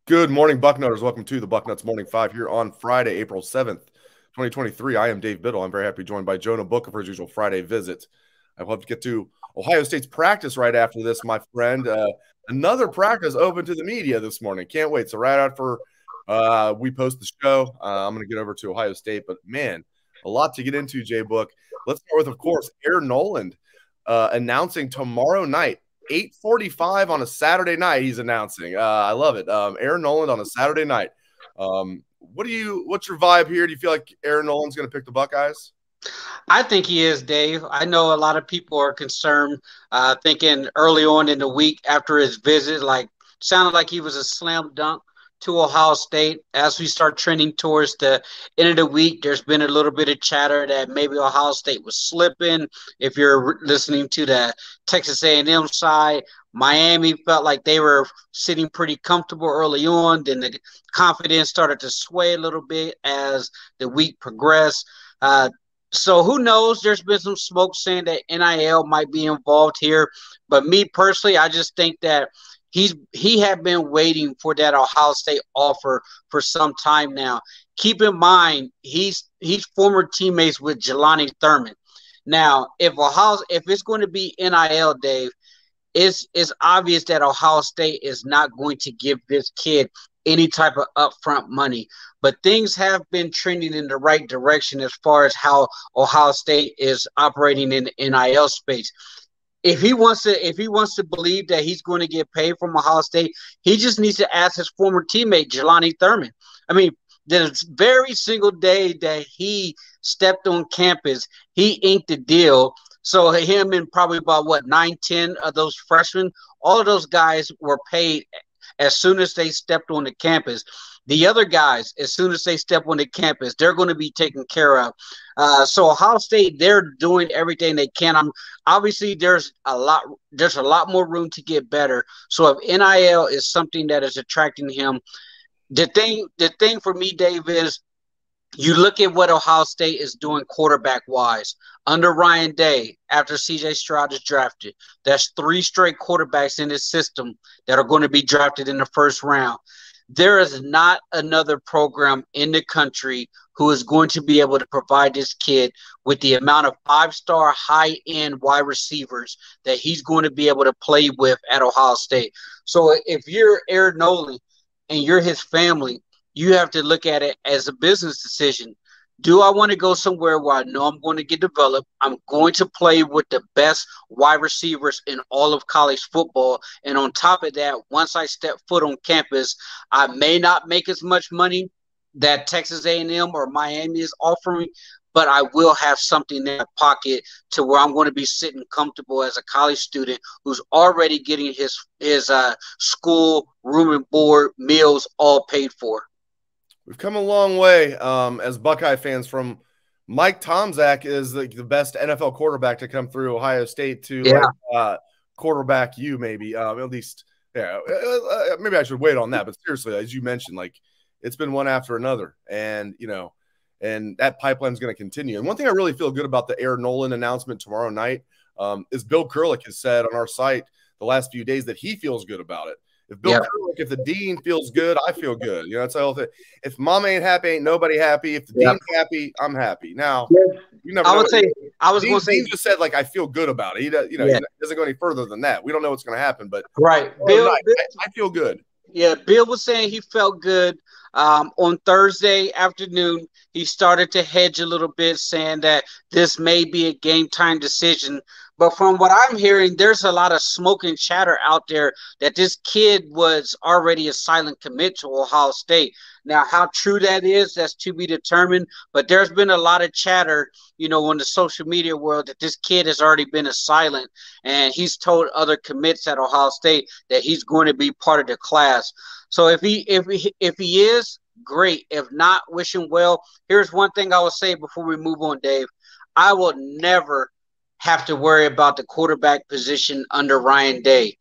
Good morning, Bucknutters. Welcome to the Bucknuts Morning 5 here on Friday, April 7th, 2023. I am Dave Biddle. I'm very happy to be joined by Jonah Booker for his usual Friday visit. I hope to get to Ohio State's practice right after this, my friend. Another practice open to the media this morning. Can't wait. So right after we post the show, I'm going to get over to Ohio State. But, man, a lot to get into, JBook. Let's start with, of course, Air Noland announcing tomorrow night. 8:45 on a Saturday night. He's announcing. I love it. Air Noland on a Saturday night. What's your vibe here? Do you feel like Air Noland's going to pick the Buckeyes? I think he is, Dave. I know a lot of people are concerned, thinking early on in the week after his visit, sounded like he was a slam dunk to Ohio State. As we start trending towards the end of the week, there's been a little bit of chatter that maybe Ohio State was slipping. If you're listening to the Texas A&M side, Miami felt like they were sitting pretty comfortable early on. Then the confidence started to sway a little bit as the week progressed. So who knows? There's been some smoke saying that NIL might be involved here. But me personally, I just think that he had been waiting for that Ohio State offer for some time now. Keep in mind, he's former teammates with Jelani Thurman. Now, if it's going to be NIL, Dave, it's obvious that Ohio State is not going to give this kid any type of upfront money. But things have been trending in the right direction as far as how Ohio State is operating in the NIL space. If he wants to believe that he's going to get paid from Ohio State, he just needs to ask his former teammate Jelani Thurman. I mean, the very single day that he stepped on campus, he inked the deal. So him and probably about 9-10 of those freshmen, all of those guys were paid as soon as they stepped on the campus. The other guys, as soon as they step on the campus, they're going to be taken care of. So Ohio State, they're doing everything they can. Obviously there's a lot more room to get better. So if NIL is something that is attracting him, the thing for me, Dave, is you look at what Ohio State is doing quarterback-wise. Under Ryan Day, after C.J. Stroud is drafted, that's 3 straight quarterbacks in his system that are going to be drafted in the first round. There is not another program in the country who is going to be able to provide this kid with the amount of 5-star high-end wide receivers that he's going to be able to play with at Ohio State. So if you're Air Noland and you're his family, you have to look at it as a business decision. Do I want to go somewhere where I know I'm going to get developed? I'm going to play with the best wide receivers in all of college football. And on top of that, once I step foot on campus, I may not make as much money that Texas A&M or Miami is offering, but I will have something in my pocket to where I'm going to be sitting comfortable as a college student who's already getting his school, room and board, meals all paid for. We've come a long way as Buckeye fans from Mike Tomczak is the best NFL quarterback to come through Ohio State to quarterback you maybe at least. Yeah, maybe I should wait on that. But seriously, as you mentioned, it's been one after another, and and that pipeline is going to continue. And one thing I really feel good about the Air Noland announcement tomorrow night is Bill Kurelic has said on our site the last few days that he feels good about it. If Bill Kurelic, if the dean feels good, I feel good. That's the whole thing. If mom ain't happy, ain't nobody happy. If the dean's happy, I'm happy. Now, you never know. Dean just said I feel good about it. He does, he doesn't go any further than that. We don't know what's going to happen, but Bill, I feel good. Yeah, Bill was saying he felt good. On Thursday afternoon, he started to hedge a little bit, saying that this may be a game time decision. But from what I'm hearing, there's a lot of smoke and chatter out there that this kid was already a silent commit to Ohio State. Now, how true that is, that's to be determined. But there's been a lot of chatter, in the social media world that this kid has already been a silent, and he's told other commits at Ohio State that he's going to be part of the class. So if he is, great. If not, wish him well. Here's one thing I will say before we move on, Dave. I will never have to worry about the quarterback position under Ryan Day.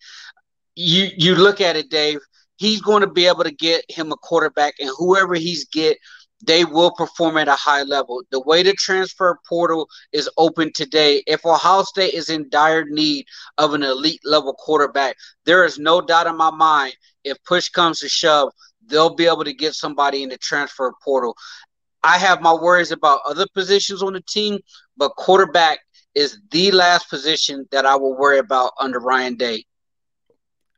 You look at it, Dave. He's going to be able to get him a quarterback, and whoever he's get, they will perform at a high level. The way the transfer portal is open today, if Ohio State is in dire need of an elite level quarterback, there is no doubt in my mind, if push comes to shove, they'll be able to get somebody in the transfer portal. I have my worries about other positions on the team, but quarterback is the last position that I will worry about under Ryan Day.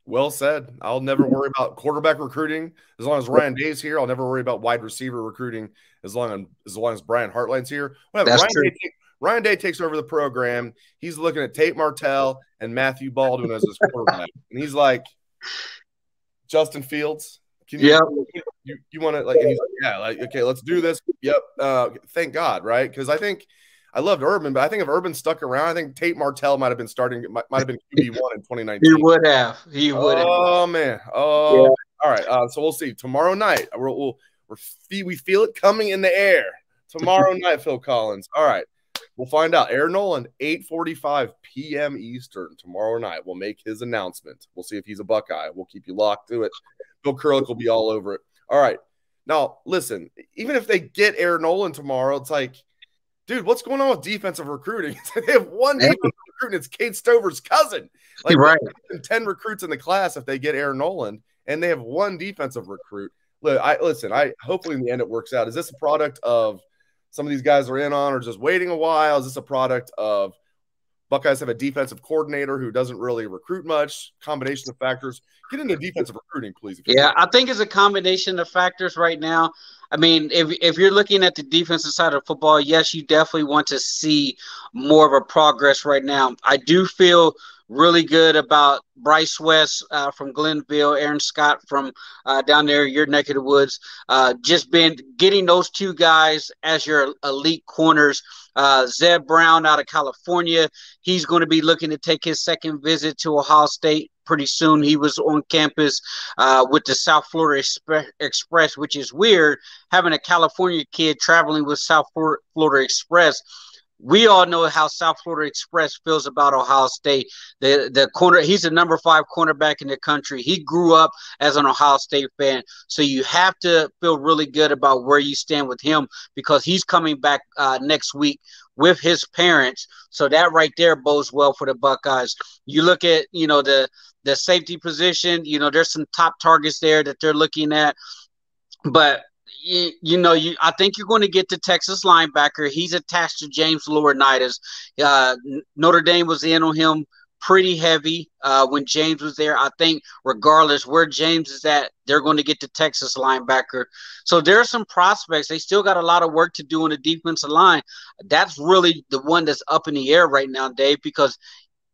Well said. I'll never worry about quarterback recruiting as long as Ryan Day's here. I'll never worry about wide receiver recruiting as long as Brian Hartline's here. That's true. Ryan Day takes over the program. He's looking at Tate Martell and Matthew Baldwin as his quarterback, and he's like, Justin Fields, can you want to like? And he's like, yeah, like okay, let's do this. Yep. Thank God, right? Because I loved Urban, but I think if Urban stuck around, I think Tate Martell might have been QB1 in 2019. He would have. Oh man. Oh, yeah. All right. So we'll see tomorrow night. We feel it coming in the air tomorrow night. Phil Collins. All right. We'll find out. Air Noland, 8:45 p.m. Eastern tomorrow night. We'll make his announcement. We'll see if he's a Buckeye. We'll keep you locked to it. Bill Kurlick will be all over it. All right. Now, listen, even if they get Air Noland tomorrow, it's like, dude, what's going on with defensive recruiting? They have one defensive recruit, and it's Kate Stover's cousin. Like, right. 10 recruits in the class if they get Air Noland, and they have one defensive recruit. Look, hopefully in the end it works out. Is this a product of some of these guys are in on or just waiting a while? Is this a product of Buckeyes have a defensive coordinator who doesn't really recruit much? Combination of factors. Get into defensive recruiting, please. Yeah, I think it's a combination of factors right now. I mean, if you're looking at the defensive side of football, yes, you definitely want to see more of a progress right now. I do feel really good about Bryce West from Glenville, Aaron Scott from down there, your neck of the woods. Getting those two guys as your elite corners. Zeb Brown out of California, he's going to be looking to take his second visit to Ohio State pretty soon. He was on campus with the South Florida Express, which is weird, having a California kid traveling with South Florida Express. We all know how South Florida Express feels about Ohio State. He's the number 5 cornerback in the country. He grew up as an Ohio State fan. So you have to feel really good about where you stand with him because he's coming back next week with his parents. So that right there bodes well for the Buckeyes. You look at, the safety position, there's some top targets there that they're looking at. But I think you're going to get the Texas linebacker. He's attached to James Laurinaitis. Notre Dame was in on him pretty heavy when James was there. I think regardless where James is at, they're going to get the Texas linebacker. So there are some prospects. They still got a lot of work to do on the defensive line. That's really the one that's up in the air right now, Dave, because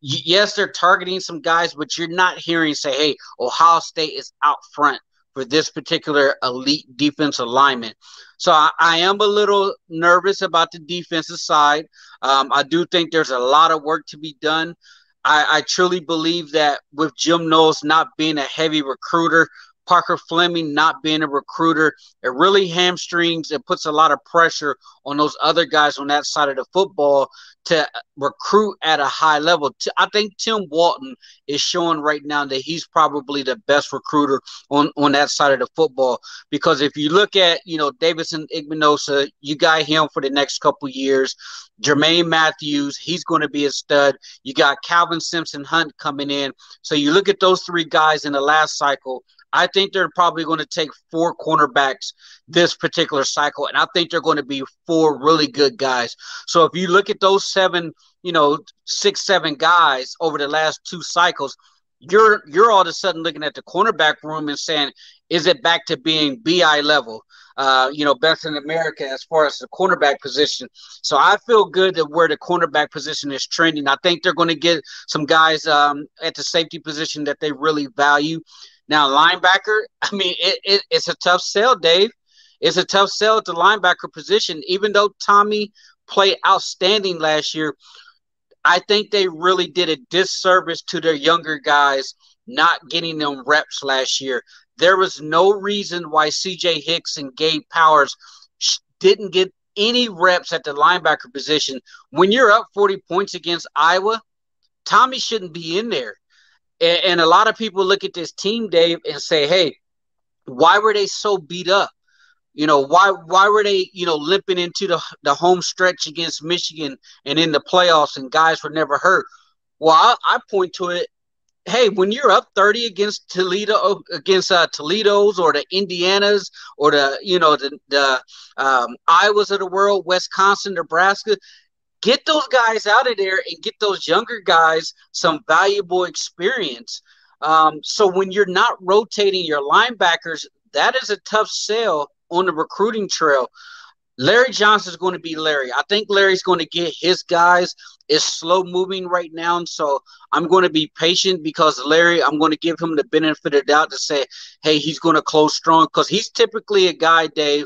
yes, they're targeting some guys, but you're not hearing say, hey, Ohio State is out front for this particular elite defensive lineman. So I am a little nervous about the defensive side. I do think there's a lot of work to be done. I truly believe that with Jim Knowles not being a heavy recruiter, Parker Fleming not being a recruiter, it really hamstrings and puts a lot of pressure on those other guys on that side of the football to recruit at a high level. I think Tim Walton is showing right now that he's probably the best recruiter on that side of the football. Because if you look at, Davison Igbinosa, you got him for the next couple years. Jermaine Matthews, he's going to be a stud. You got Calvin Simpson-Hunt coming in. So you look at those 3 guys in the last cycle. I think they're probably going to take 4 cornerbacks this particular cycle, and I think they're going to be 4 really good guys. So if you look at those 6, 7 guys over the last 2 cycles, you're all of a sudden looking at the cornerback room and saying, is it back to being BI level, best in America as far as the cornerback position? So I feel good that where the cornerback position is trending. I think they're going to get some guys at the safety position that they really value. Now, linebacker, I mean, it's a tough sell, Dave. It's a tough sell at the linebacker position. Even though Tommy played outstanding last year, I think they really did a disservice to their younger guys not getting them reps last year. There was no reason why C.J. Hicks and Gabe Powers didn't get any reps at the linebacker position. When you're up 40 points against Iowa, Tommy shouldn't be in there. And a lot of people look at this team, Dave, and say, hey, why were they so beat up? Why were they, limping into the home stretch against Michigan and in the playoffs and guys were never hurt? Well, I point to it. hey, when you're up 30 against Toledo's or the Indianas or the Iowas of the world, Wisconsin, Nebraska, get those guys out of there and get those younger guys some valuable experience. So when you're not rotating your linebackers, that is a tough sell on the recruiting trail. Larry Johnson is going to be Larry. I think Larry's going to get his guys. It's slow moving right now, and so I'm going to be patient because Larry, I'm going to give him the benefit of the doubt to say, hey, he's going to close strong because he's typically a guy, Dave.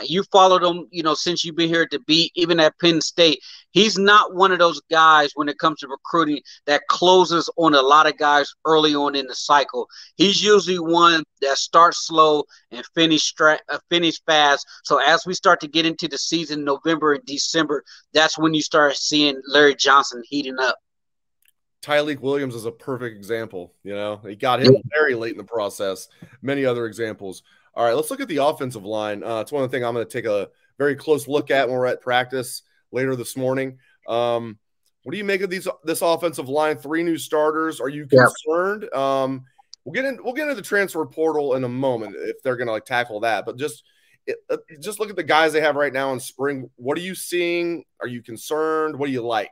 You followed him, since you've been here at the beat, even at Penn State. He's not one of those guys when it comes to recruiting that closes on a lot of guys early on in the cycle. He's usually one that starts slow and finish fast. So as we start to get into the season, November and December, that's when you start seeing Larry Johnson heating up. Tyleik Williams is a perfect example. He got him very late in the process. Many other examples. All right, let's look at the offensive line. It's one of the things I'm going to take a very close look at when we're at practice later this morning. What do you make of this offensive line? 3 new starters. Are you concerned? We'll get into the transfer portal in a moment if they're going to tackle that. But just look at the guys they have right now in spring. What are you seeing? Are you concerned? What do you like?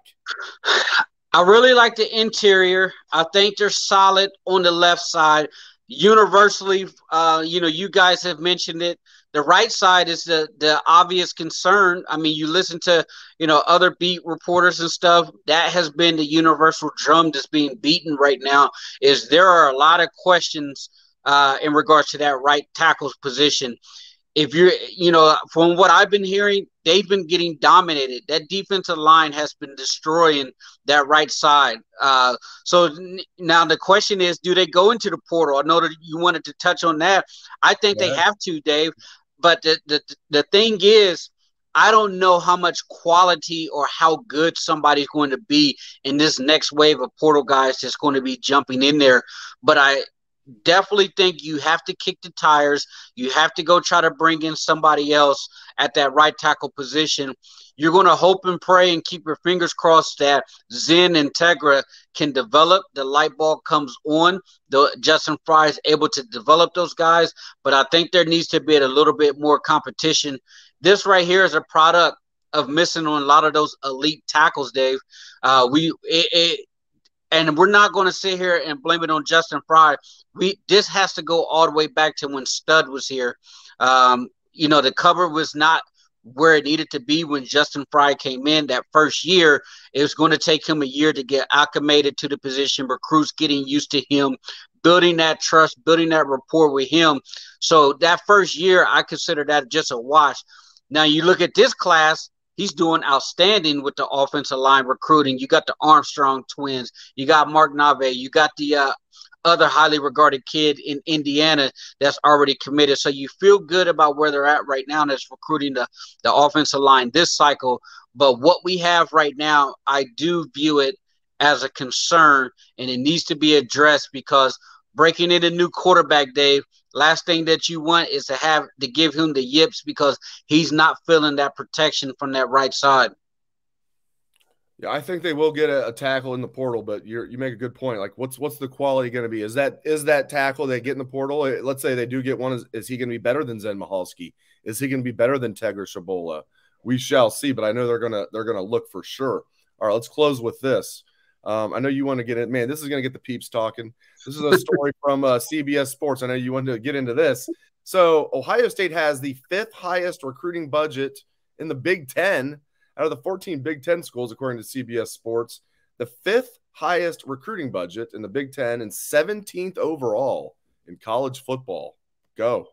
I really like the interior. I think they're solid on the left side. Universally, you guys have mentioned it. The right side is the obvious concern. I mean, you listen to, other beat reporters and stuff. That has been the universal drum that's being beaten right now, is there are a lot of questions in regards to that right tackle's position. If you're, from what I've been hearing, they've been getting dominated. That defensive line has been destroying that right side. So now the question is, do they go into the portal? I know that you wanted to touch on that. I think they have to, Dave. But the thing is, I don't know how much quality or how good somebody's going to be in this next wave of portal guys that's going to be jumping in there. But I definitely think you have to kick the tires. You have to go try to bring in somebody else at that right tackle position. You're going to hope and pray and keep your fingers crossed that Zen and Tegra can develop. The light bulb comes on. Justin Fry is able to develop those guys, but I think there needs to be a little bit more competition. This right here is a product of missing on a lot of those elite tackles, Dave. And we're not going to sit here and blame it on Justin Fry. This has to go all the way back to when Stud was here. The cover was not where it needed to be when Justin Fry came in that first year. It was going to take him a year to get acclimated to the position, recruits getting used to him, building that trust, building that rapport with him. So that first year, I consider that just a wash. Now you look at this class, he's doing outstanding with the offensive line recruiting. You got the Armstrong twins. You got Mark Nave. You got the other highly regarded kid in Indiana that's already committed. So you feel good about where they're at right now, and that's recruiting the offensive line this cycle. But what we have right now, I do view it as a concern, and it needs to be addressed because breaking in a new quarterback, Dave, last thing that you want is to give him the yips because he's not feeling that protection from that right side. Yeah, I think they will get a tackle in the portal, but you make a good point. What's the quality going to be? Is that tackle they get in the portal? Let's say they do get one. Is he going to be better than Zen Mahalski? Is he going to be better than Tegra Shabola? We shall see, but I know they're gonna look for sure. All right, let's close with this. I know you want to get in. Man, this is going to get the peeps talking. This is a story from CBS Sports. I know you wanted to get into this. So Ohio State has the 5th highest recruiting budget in the Big Ten out of the 14 Big Ten schools, according to CBS Sports. The 5th highest recruiting budget in the Big Ten and 17th overall in college football. Go.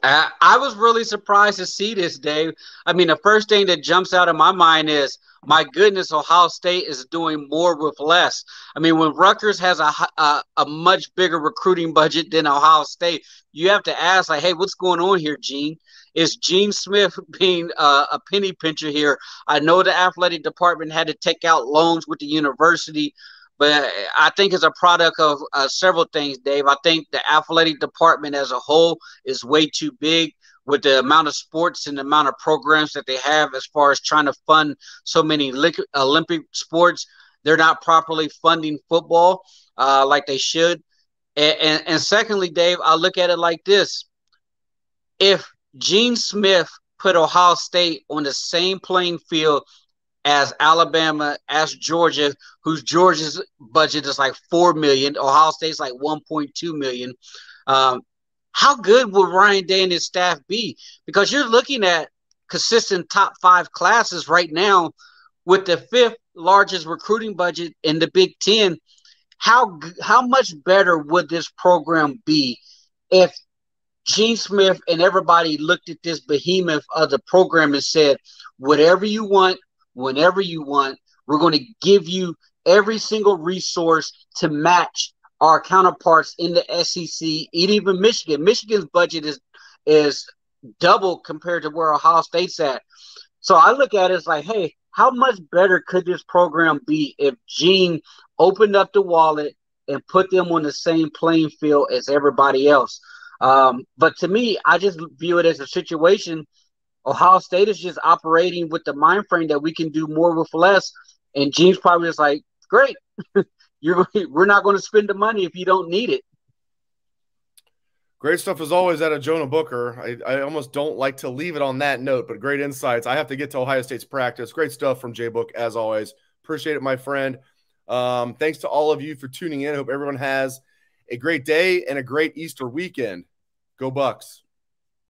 I was really surprised to see this, Dave. I mean, the first thing that jumps out of my mind is, my goodness, Ohio State is doing more with less. I mean, when Rutgers has a much bigger recruiting budget than Ohio State, you have to ask, hey, what's going on here, Gene? Is Gene Smith being a penny pincher here? I know the athletic department had to take out loans with the university, but I think it's a product of several things, Dave. I think the athletic department as a whole is way too big with the amount of sports and the amount of programs that they have as far as trying to fund so many Olympic sports. they're not properly funding football like they should. And secondly, Dave, I look at it like this. If Gene Smith put Ohio State on the same playing field as Alabama, as Georgia, whose Georgia's budget is like $4 million, Ohio State's like $1.2 million. How good would Ryan Day and his staff be? Because you're looking at consistent top 5 classes right now with the 5th largest recruiting budget in the Big Ten. How much better would this program be if Gene Smith and everybody looked at this behemoth of the program and said, whatever you want, whenever you want, we're going to give you every single resource to match our counterparts in the SEC, even Michigan. Michigan's budget is double compared to where Ohio State's at. So I look at it as like, hey, how much better could this program be if Gene opened up the wallet and put them on the same playing field as everybody else? But to me, I just view it as a situation. Ohio State is just operating with the mind frame that we can do more with less. And Gene's probably just like, great, we're not going to spend the money if you don't need it. Great stuff as always out of Jonah Booker. I almost don't like to leave it on that note, but great insights. I have to get to Ohio State's practice. Great stuff from JBook as always. Appreciate it, my friend. Thanks to all of you for tuning in. Hope everyone has a great day and a great Easter weekend. Go Bucks.